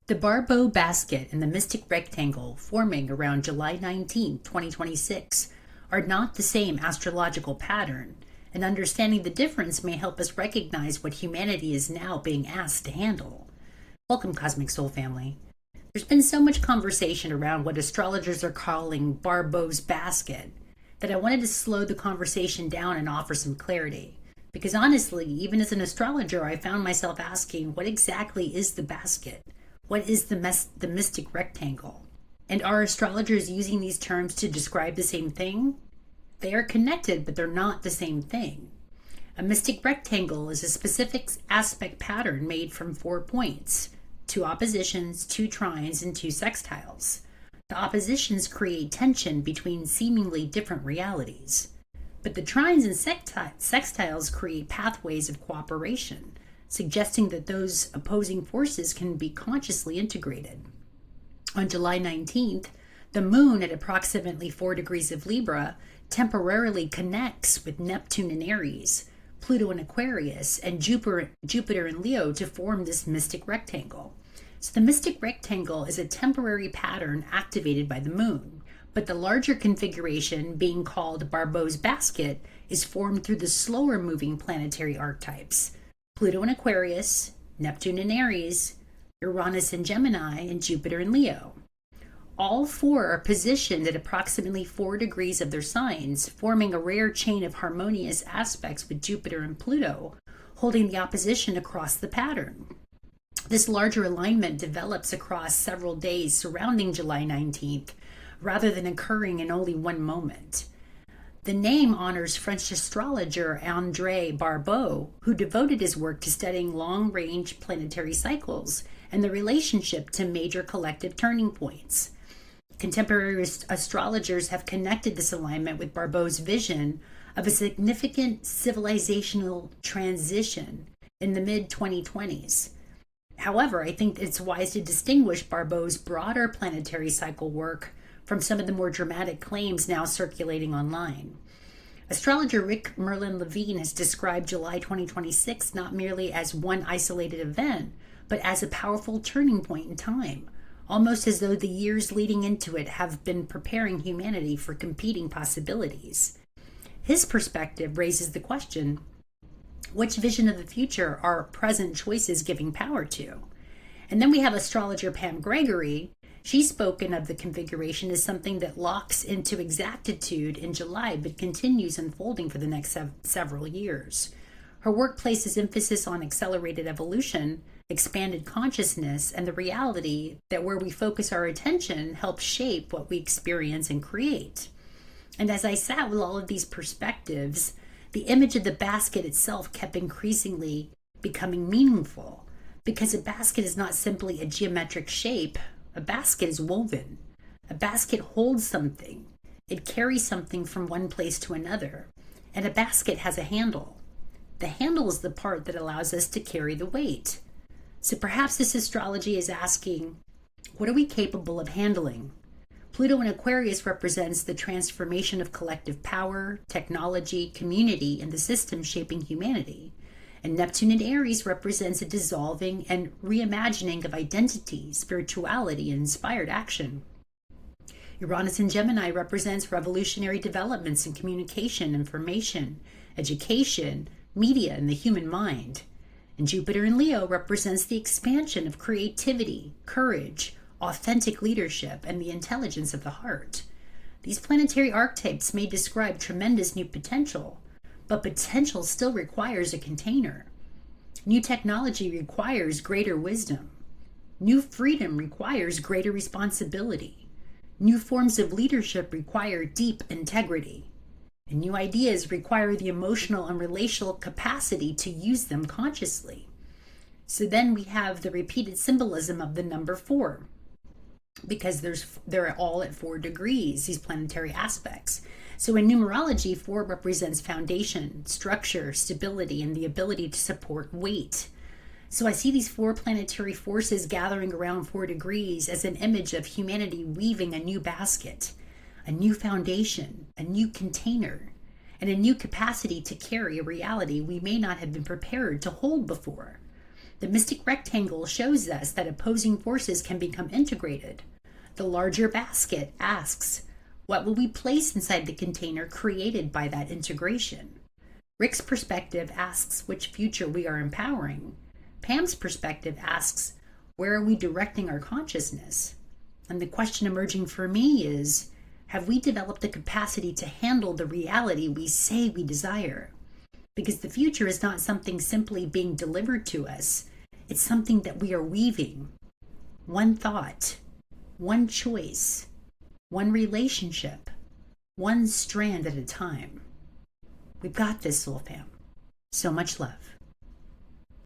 The Barbault basket and the mystic rectangle forming around July 19, 2026, are not the same astrological pattern, and understanding the difference may help us recognize what humanity is now being asked to handle. Welcome, Cosmic Soul family. There's been so much conversation around what astrologers are calling Barbault's basket that I wanted to slow the conversation down and offer some clarity. Because honestly, even as an astrologer, I found myself asking, what exactly is the basket? What is the mystic rectangle? And are astrologers using these terms to describe the same thing? They are connected, but they're not the same thing. A mystic rectangle is a specific aspect pattern made from 4 points, 2 oppositions, 2 trines, and 2 sextiles. The oppositions create tension between seemingly different realities. But the trines and sextiles create pathways of cooperation, suggesting that those opposing forces can be consciously integrated. On July 19th, the moon at approximately 4 degrees of Libra temporarily connects with Neptune in Aries, Pluto in Aquarius, and Jupiter in Leo to form this mystic rectangle. So the mystic rectangle is a temporary pattern activated by the moon, but the larger configuration, being called Barbault's basket, is formed through the slower moving planetary archetypes: Pluto in Aquarius, Neptune in Aries, Uranus in Gemini, and Jupiter in Leo. All 4 are positioned at approximately 4 degrees of their signs, forming a rare chain of harmonious aspects with Jupiter and Pluto, holding the opposition across the pattern. This larger alignment develops across several days surrounding July 19th, rather than occurring in only one moment. The name honors French astrologer André Barbault, who devoted his work to studying long-range planetary cycles and the relationship to major collective turning points. Contemporary astrologers have connected this alignment with Barbault's vision of a significant civilizational transition in the mid-2020s. However, I think it's wise to distinguish Barbault's broader planetary cycle work from some of the more dramatic claims now circulating online. Astrologer Rick Merlin-Levine has described July 2026 not merely as one isolated event, but as a powerful turning point in time, almost as though the years leading into it have been preparing humanity for competing possibilities. His perspective raises the question, which vision of the future are present choices giving power to? And then we have astrologer Pam Gregory. She's spoken of the configuration as something that locks into exactitude in July but continues unfolding for the next several years. Her work places emphasis on accelerated evolution, expanded consciousness, and the reality that where we focus our attention helps shape what we experience and create. And as I sat with all of these perspectives, the image of the basket itself kept increasingly becoming meaningful, because a basket is not simply a geometric shape. A basket is woven. A basket holds something. It carries something from one place to another. And a basket has a handle. The handle is the part that allows us to carry the weight. So perhaps this astrology is asking, what are we capable of handling? Pluto in Aquarius represents the transformation of collective power, technology, community, and the system shaping humanity. And Neptune in Aries represents a dissolving and reimagining of identity, spirituality, and inspired action. Uranus in Gemini represents revolutionary developments in communication, information, education, media, and the human mind. And Jupiter in Leo represents the expansion of creativity, courage, authentic leadership, and the intelligence of the heart. These planetary archetypes may describe tremendous new potential, but potential still requires a container. New technology requires greater wisdom. New freedom requires greater responsibility. New forms of leadership require deep integrity. And new ideas require the emotional and relational capacity to use them consciously. So then we have the repeated symbolism of the number 4, because they're all at 4 degrees, these planetary aspects. So in numerology, 4 represents foundation, structure, stability, and the ability to support weight. So I see these 4 planetary forces gathering around 4 degrees as an image of humanity weaving a new basket, a new foundation, a new container, and a new capacity to carry a reality we may not have been prepared to hold before. The mystic rectangle shows us that opposing forces can become integrated. The larger basket asks, what will we place inside the container created by that integration? Rick's perspective asks which future we are empowering. Pam's perspective asks, where are we directing our consciousness? And the question emerging for me is, have we developed the capacity to handle the reality we say we desire? Because the future is not something simply being delivered to us. It's something that we are weaving. One thought, one choice, one relationship, one strand at a time. We've got this, Soul Fam. So much love.